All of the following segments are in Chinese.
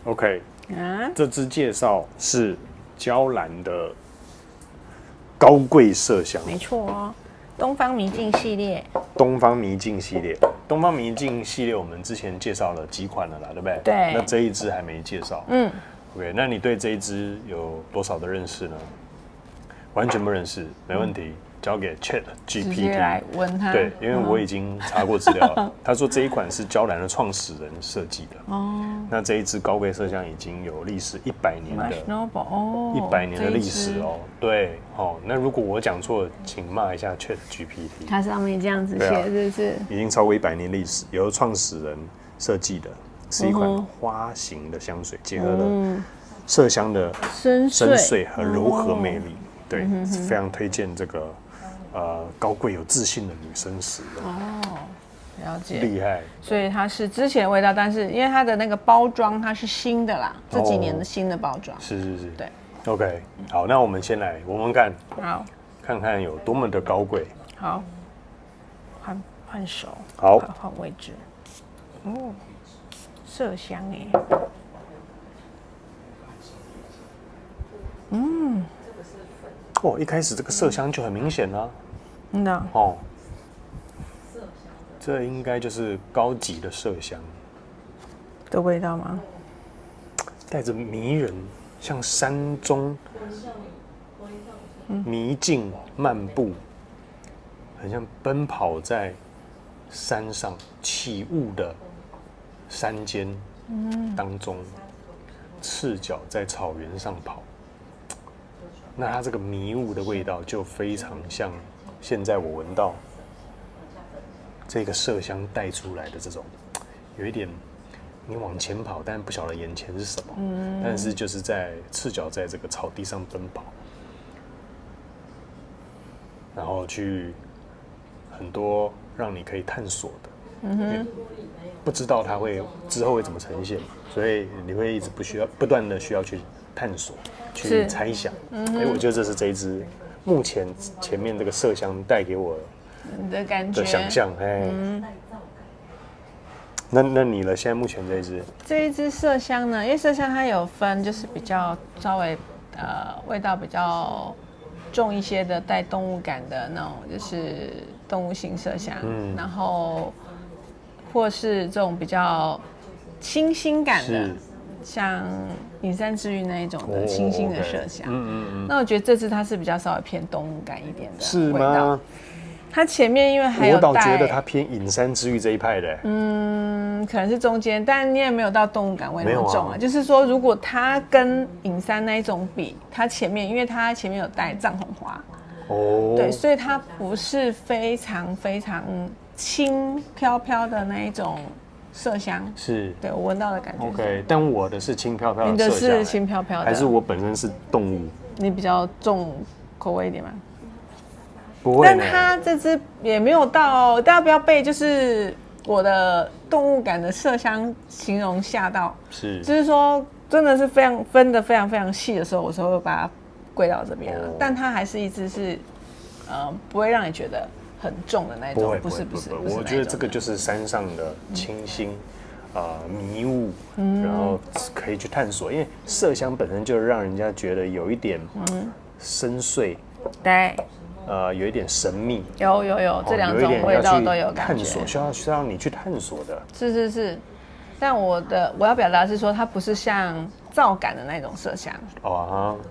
OK，这支介绍是娇兰的高贵麝香，没错哦，东方迷境系列。东方迷境系列，东方迷境系列我们之前介绍了几款了啦，对不对？对。那这一支还没介绍。OK， 那你对这一支有多少的认识呢？完全不认识，没问题。交给 Chat GPT 直接来问他。对，因为我已经查过资料了。他说这一款是娇兰的创始人设计的。哦。那这一支高贵麝香已经有历史100年的，100年的历史哦。对，哦，那如果我讲错了，请骂一下 Chat GPT。它上面这样子写，是不是？已经超过100年历史，由创始人设计的，是一款花型的香水，结合了麝香的深邃和柔和魅力。对，非常推荐这个。高贵有自信的女生使用哦，了解，厉害。所以它是之前的味道，但是因为它的那个包装它是新的啦，这几年的新的包装。是，对。OK， 好，那我们先来闻闻看，好，看看有多么的高贵。好，换手，好，换位置。哦，麝香哎，哦，一开始这个麝香就很明显啦。哦，这应该就是高级的麝香的味道吗？带着迷人，像山中迷境漫步，很像奔跑在山上起雾的山间当中，赤脚在草原上跑。那它这个迷雾的味道就非常像现在我闻到这个麝香带出来的这种，有一点你往前跑，但不晓得眼前是什么，但是就是在赤脚在这个草地上奔跑，然后去很多让你可以探索的，不知道它会之后会怎么呈现，所以你会一直不断的需要去探索。去猜想，我觉得这是这一支目前前面这个麝香带给我的感觉的想象，那你呢？现在目前这一支麝香呢？因为麝香它有分，就是比较稍微味道比较重一些的，带动物感的那种，就是动物性麝香，然后或是这种比较清新感的。像隐山之玉那一种的清新的麝香，那我觉得这支它是比较稍微偏动物感一点的味道。是吗？它前面因为还有我倒觉得它偏隐山之玉这一派的。可能是中间，但你也没有到动物感味那么重啊。就是说，如果它跟隐山那一种比，它前面因为它前面有带藏红花，对，所以它不是非常非常轻飘飘的那一种。麝香是对我闻到的感觉。OK， 但我的是轻飘飘的麝香。你的是轻飘飘的，还是我本身是动物？你比较重口味一点吗？不会。但它这支也没有到哦，大家不要被就是我的动物感的麝香形容吓到。是，就是说真的是非常分得非常非常细的时候，我才会把它归到这边了。但它还是一支是不会让你觉得。很重的那种，不是，我觉得这个就是山上的清新，迷雾，然后可以去探索，因为麝香本身就让人家觉得有一点深邃，对，有一点神秘，有这两种味道都有感觉，探索需要让你去探索的，是，但我要表达是说，它不是像皂感的那种麝香，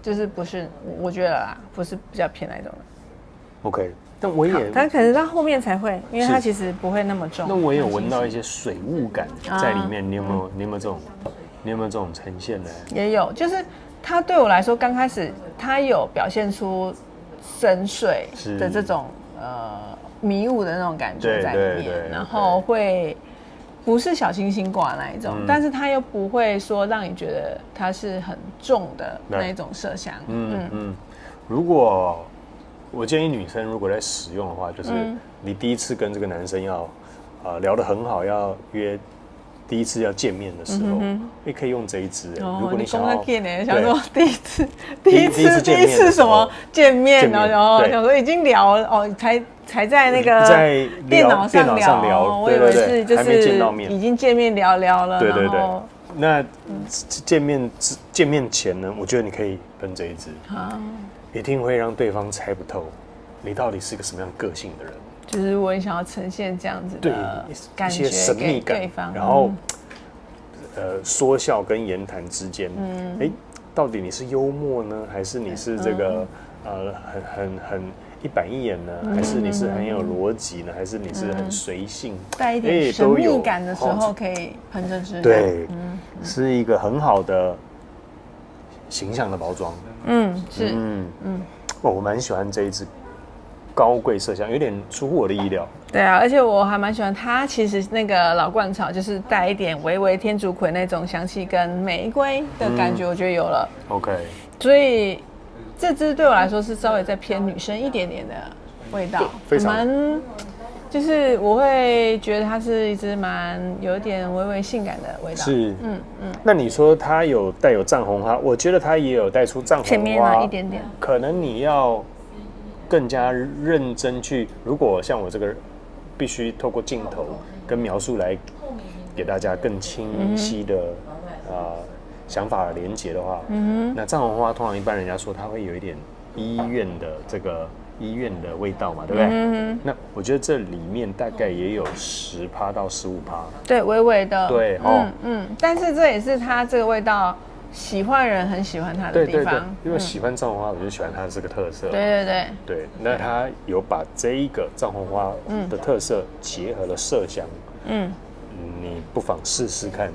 就是不是，我觉得啦，不是比较偏那种的 ，OK。但我也，它可能到后面才会，因为它其实不会那么重。那我也有闻到一些水雾感在里面，你有没有这种呈现呢？也有，就是它对我来说，刚开始它有表现出深邃的这种迷雾的那种感觉在里面，然后会不是小星星挂那一种，但是它又不会说让你觉得它是很重的那一种麝香。如果我建议女生如果在使用的话，就是你第一次跟这个男生要聊得很好，要约第一次要见面的时候，也可以用这一支。如果你想要，想说第一次什么见面，然后想说已经聊哦，才在那个电脑上聊，我以为是就是已经见面聊了，然后那见面前呢，我觉得你可以喷这一支，一定会让对方猜不透你到底是个什么样个性的人。就是我也想要呈现这样子的感觉，一些神秘感，给对方，然后说笑跟言谈之间，到底你是幽默呢，还是你是这个很一板一眼呢，还是你是很有逻辑呢，还是你是很随性，带一点神秘感的时候可以喷这支，对，是一个很好的形象的包装。是，我蛮喜欢这一支高贵麝香，有点出乎我的意料。对啊，而且我还蛮喜欢它，其实那个老鹳草就是带一点微微天竺葵那种香气跟玫瑰的感觉，我觉得有了。OK， 所以这支对我来说是稍微再偏女生一点点的味道，非常蛮，就是我会觉得它是一支蛮有一点微微性感的味道。是，那你说它有带有藏红花，我觉得它也有带出藏红花，前面啊一点点，可能你要更加认真去，如果像我这个必须透过镜头跟描述来给大家更清晰的想法的连结的话，那藏红花通常一般人家说它会有一点医院的味道嘛，对不对？那我觉得这里面大概也有10%到15%，对，微微的，对，但是这也是它这个味道喜欢人很喜欢它的地方，因为喜欢藏红花，我就喜欢它的这个特色。对，那它有把这一个藏红花的特色结合了麝香，你不妨试试看，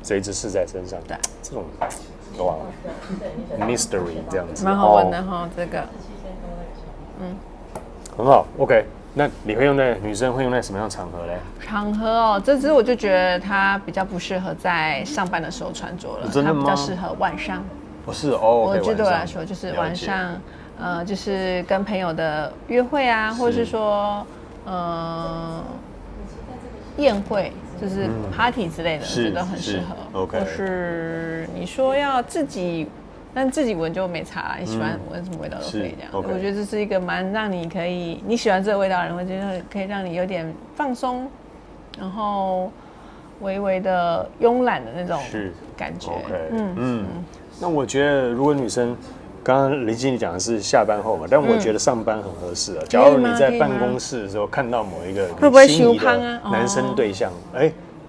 这一支试在身上，这种哇 ，mystery 这样子，蛮好闻的哈，这个，很好 ，OK。那你会用在女生会用在什么样的场合嘞？场合哦，这支我就觉得它比较不适合在上班的时候穿着了，真的吗？它比较适合晚上。是哦，我觉得对我来说就是晚上，就是跟朋友的约会啊，或者是说，宴会，就是 party 之类的，我觉得很适合。OK， 或是你说要自己。但自己闻就没差，你喜欢闻什么味道都可以这样。我觉得这是一个蛮让你可以你喜欢这个味道的人，会觉得可以让你有点放松，然后微微的慵懒的那种感觉。那我觉得如果女生，刚刚林经理讲的是下班后嘛，但我觉得上班很合适啊。假如你在办公室的时候看到某一个会不会心仪的男生对象，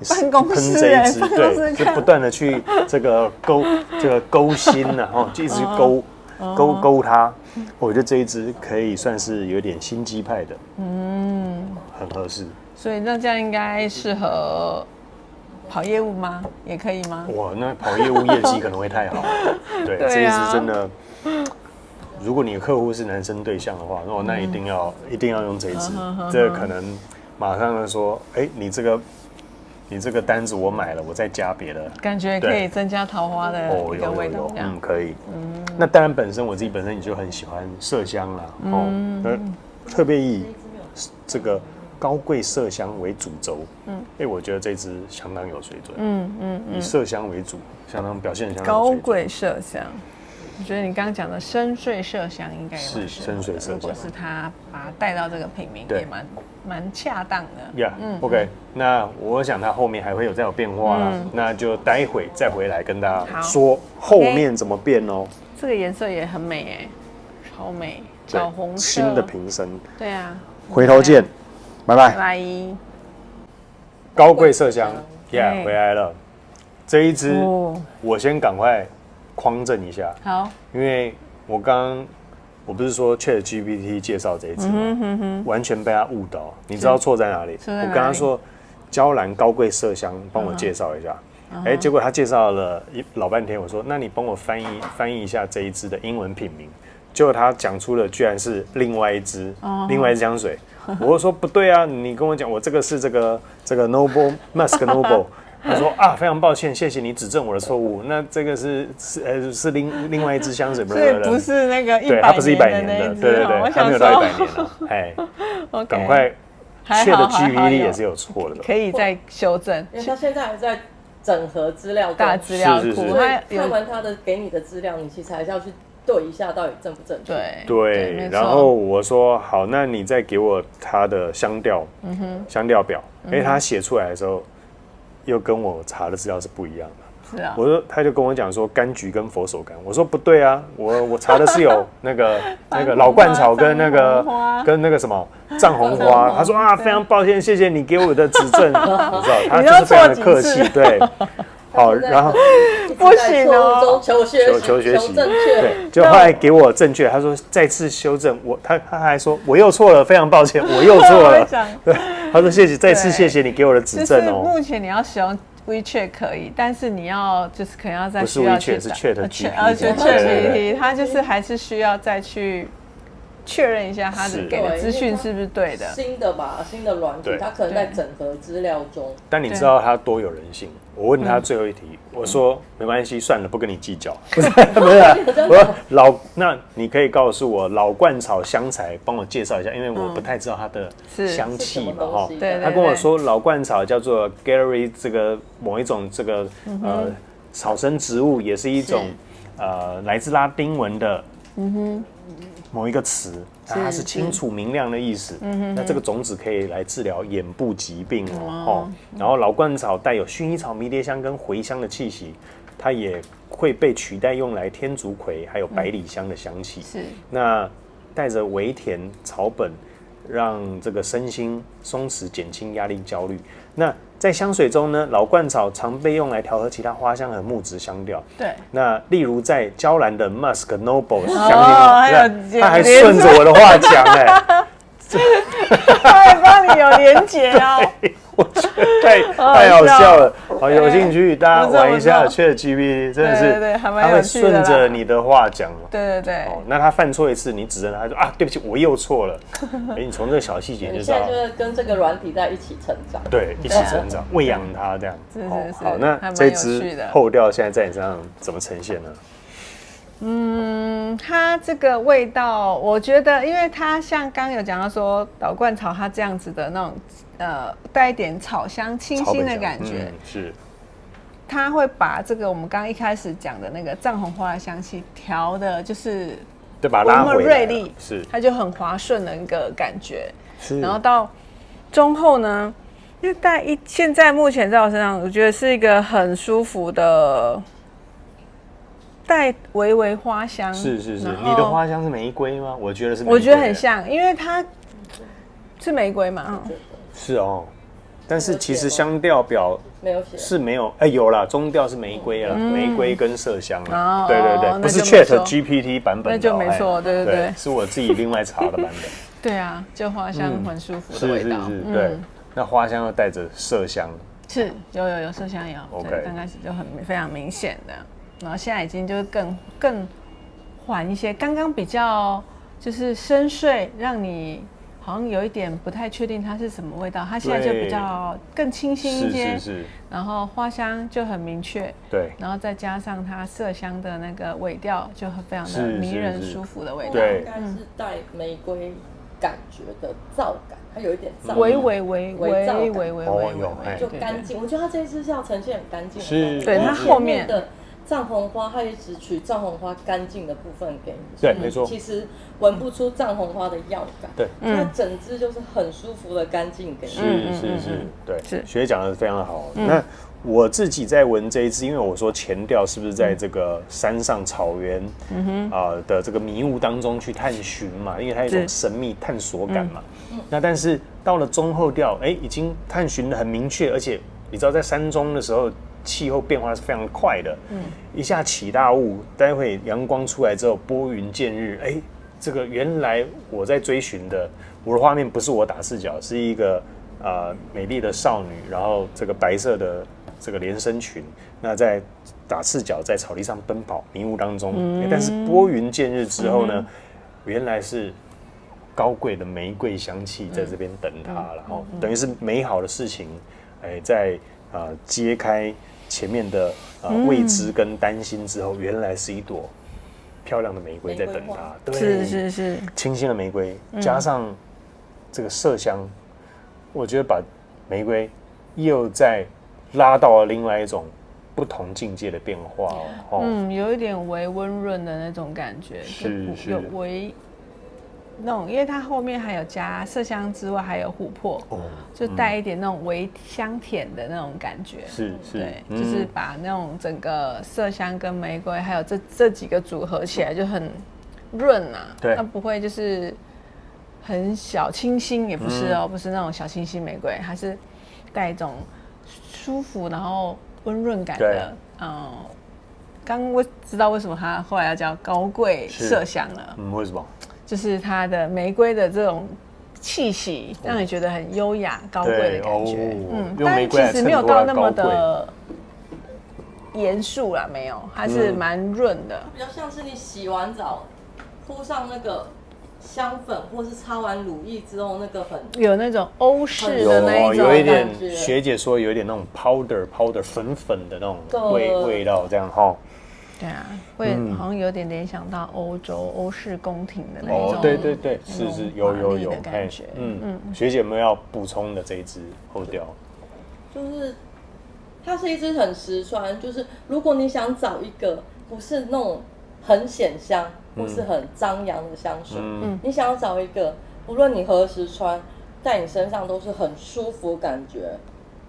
办公室喷这一支，对，就不断的去这个勾心呐，就一直勾他。我觉得这一支可以算是有点心机派的，很合适。所以那这样应该适合跑业务吗？也可以吗？哇，那跑业务业绩可能会太好。对，这一支真的，如果你的客户是男生对象的话，那一定要用这一支。这可能马上就说，你这个单子我买了，我再加别的，感觉可以增加桃花的一个味道，可以。那当然，我自己本身也就很喜欢麝香啦，特别以这个高贵麝香为主轴，我觉得这支相当有水准，以麝香为主，表现相当有水准。高贵麝香。我觉得你刚刚讲的深邃麝香应该也是深邃麝香，如果是他把它带到这个品名，也蛮恰当的。OK， 那我想它后面还会再有变化啦，那就待会再回来跟大家说后面怎么变哦。这个颜色也很美超美，枣红色，新的瓶身。对啊，回头见，拜拜。拜。高贵麝香，回来了。这一支我先赶快匡正一下，好，因为我不是说 ChatGPT 介绍这一支吗？完全被他误导。你知道错在哪里？我跟他说娇兰高贵麝香，帮我介绍一下。结果他介绍了老半天，我说那你帮我翻译一下这一支的英文品名。结果他讲出了居然是另外一支香水。我就说不对啊，你跟我讲我这个是这个 Noble Musk Noble。他说非常抱歉，谢谢你指正我的错误。那这个是另外一支香水，所以不是那个100年的那一支，它不是100年的，对，它没有到100年了。赶快，ChatGPT 也是有错的，可以再修正。因为他现在还在整合资料，大资料库，看完他的给你的资料，你其实还是要去对一下到底正不正确。对，然后我说好，那你再给我他的香调表。他写出来的时候。又跟我查的资料是不一样的。是啊，他就跟我讲说柑橘跟佛手柑，我说不对啊，我查的是有那个老冠草跟那个什么藏红花。他说啊，非常抱歉，谢谢你给我的指正，你知道他就是非常的客气，对。好，然后不行哦，求学习正确，对，就后来给我正确，他说再次修正，他还说我又错了，非常抱歉，我又错了，对，他说谢谢，再次谢谢你给我的指正哦。目前你要使用 WeChat 可以，但是你要就是可能要再不是需要 WeChat 是 ChatGPT， ChatGPT， 它就是还是需要再去确认一下它的给的资讯是不是对的。新的软体，它可能在整合资料中。但你知道它多有人性？我问他最后一题，我说没关系，算了，不跟你计较。不是，我说那你可以告诉我老冠草香材，帮我介绍一下，因为我不太知道它的香气嘛哈。对，他跟我说老冠草叫做 Gallery 这个某一种这个草生植物，也是一种来自拉丁文的某一个词，它是清楚明亮的意思。那这个种子可以来治疗眼部疾病哦。然后老冠草带有薰衣草、迷迭香跟茴香的气息，它也会被取代用来天竺葵还有百里香的香气。是。那带着微甜草本，让这个身心松弛，减轻压力、焦虑。那在香水中呢，老冠草常被用来调和其他花香和木质香调。对。那例如在娇兰的 Musk Noble 香精，他还顺着我的话讲他还帮你有连结哦。我觉得太好笑了，好有兴趣，大家玩一下 ChatGPT， 真的是，他会顺着你的话讲。对。那他犯错一次，你指正他说啊，对不起，我又错了。你从这个小细节就知道。你现在就是跟这个软体在一起成长。对，一起成长，喂养它这样。是。好，那这支后调现在在你身上怎么呈现呢？它这个味道，我觉得，因为它像刚刚有讲到说老冠草，它这样子的那种带一点草香、清新的感觉，是。它会把这个我们刚刚一开始讲的那个藏红花的香气调的，就是对，把它拉回来，锐利，是，它就很滑顺的一个感觉。是。然后到中后呢，因为现在目前在我身上，我觉得是一个很舒服的。带微微花香，是。你的花香是玫瑰吗？我觉得是玫瑰。我觉得很像，因为它是玫瑰嘛。是哦，但是其实香调表没有写，是没有，有啦，中调是玫瑰啦，玫瑰跟麝香啦。对，不是 ChatGPT 版本的，那就没错，对，是我自己另外查的版本。对啊，就花香很舒服的味道。是，对。那花香又带着麝香，是有麝香有。OK，刚开始就非常明显的。然后现在已经就是更缓一些，刚刚比较就是深邃，让你好像有一点不太确定它是什么味道，它现在就比较更清新一些，是。然后花香就很明确，对，然后再加上它麝香的那个尾调，就非常的迷人舒服的味道，对，应该是带玫瑰感觉的皂感，它有一点皂，微，就干净。我觉得它这一支是要呈现很干净的，是，对，它后面的。藏红花，它也只取藏红花干净的部分给你，对，没错。其实闻不出藏红花的药感，对，它整支就是很舒服的干净给你。是，对，学姐讲的非常好。那我自己在闻这一支，因为我说前调是不是在这个山上草原的这个迷雾当中去探寻嘛？因为它有一种神秘探索感嘛。那但是到了中后调，已经探寻的很明确，而且你知道在山中的时候。气候变化是非常快的，一下起大雾，待会阳光出来之后拨云见日，这个原来我在追寻的，我的画面不是我打视角，是一个美丽的少女，然后这个白色的这个连身裙，那在打赤脚在草地上奔跑，迷雾当中，但是拨云见日之后呢，原来是高贵的玫瑰香气在这边等她了，等于是美好的事情，在揭开前面的未知跟担心之后，原来是一朵漂亮的玫瑰在等他。对，是清新的玫瑰，加上这个麝香，我觉得把玫瑰又再拉到了另外一种不同境界的变化哦。有一点微温润的那种感觉，是有微那种，因为它后面还有加麝香之外，还有琥珀，就带一点那种微香甜的那种感觉。是，对，就是把那种整个麝香跟玫瑰，还有这几个组合起来就很润啊。对，它不会就是很小清新，也不是哦，不是那种小清新玫瑰，它是带一种舒服然后温润感的。刚我知道为什么它后来要叫高贵麝香了。为什么？就是它的玫瑰的这种气息，让你觉得很优雅、高贵的感觉。但其实没有到那么的严肃啦，没有，它是蛮润的。比较像是你洗完澡铺上那个香粉，或是擦完乳液之后，那个很有那种欧式的那一种有一点，学姐说有一点那种 powder 粉粉的那种味道，这样哈。对啊，会好像有点联想到欧式宫廷的那种。对，是有感觉。学姐有没有要补充的这一支后调？就是它是一支很实穿，就是如果你想找一个不是那种很显香或是很张扬的香水，你想要找一个不论你何时穿，在你身上都是很舒服感觉。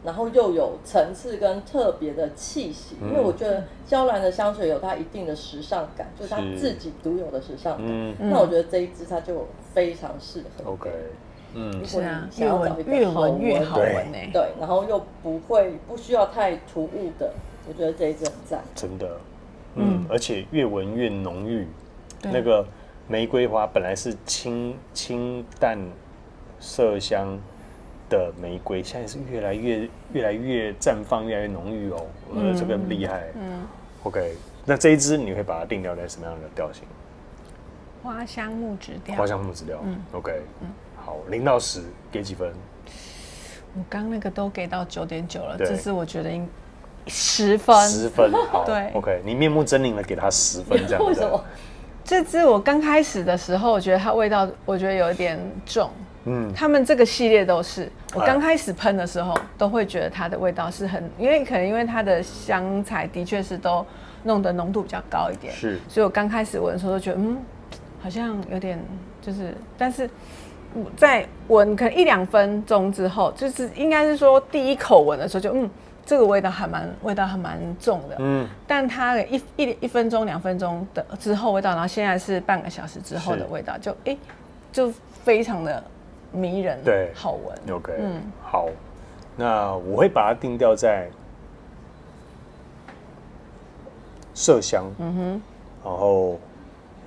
然后又有层次跟特别的气息，因为我觉得娇兰的香水有它一定的时尚感，就是它自己独有的时尚感。那我觉得这一支它就非常适合。OK，是啊，越闻越好闻呢。对，然后又不需要太突兀的，我觉得这一支很赞。真的，而且越闻越浓郁。那个玫瑰花本来是清淡麝香的玫瑰，现在是越来越绽放，越来越浓郁哦。这个厉害。OK， 那这一支你会把它定调在什么样的调性？花香木质调。花香木质调。OK，好，0到10给几分？我刚那个都给到9.9了，这支我觉得应10分。10分，好。对 ，OK， 你面目狰狞的给它10分，这样子。为什么？这支我刚开始的时候，我觉得它味道，我觉得有一点重。他们这个系列都是，我刚开始喷的时候，都会觉得它的味道是很，因为它的香材的确是都弄的浓度比较高一点，是，所以我刚开始闻的时候都觉得，好像有点就是，但是在闻可能1-2分钟之后，就是应该是说第一口闻的时候就这个味道还蛮重的，但它1分钟2分钟的之后味道，然后现在是半个小时之后的味道，就非常的迷人，对，好闻。OK，好，那我会把它定调在麝香，然后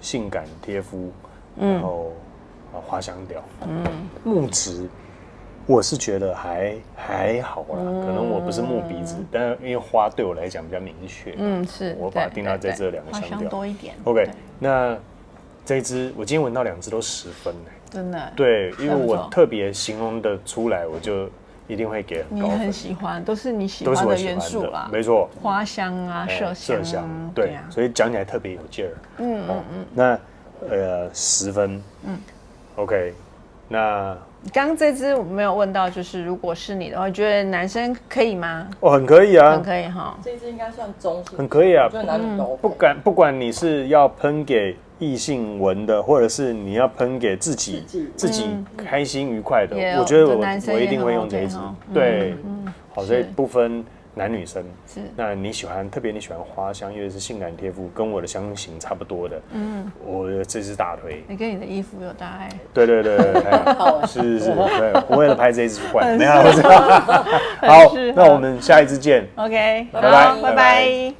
性感贴肤，然后花香调，木质，我是觉得还好啦，可能我不是木鼻子，但因为花对我来讲比较明确，是，我把它定到在这2个香调，花香多一点。OK， 那这一支我今天闻到2支都10分呢。真的，对，因为我特别形容的出来，我就一定会给很高分。你很喜欢，都是你喜欢的元素啦，没错，花香啊，麝香，对，所以讲起来特别有劲儿。那10分，OK， 那你刚刚这支我没有问到，就是如果是你的话，你觉得男生可以吗？很可以啊，很可以哈。这支应该算中性，很可以啊，我觉得男女都不管你是要喷给异性闻的，或者是你要喷给自己开心愉快的，我觉得我一定会用这一支。对，好，所以不分男女生。是，那你喜欢花香，因为是性感贴肤，跟我的香型差不多的。我觉得这支大推。你跟你的衣服有搭配。对，是，对，我为了拍这一支换，没有，好，那我们下一支见。 OK，拜拜。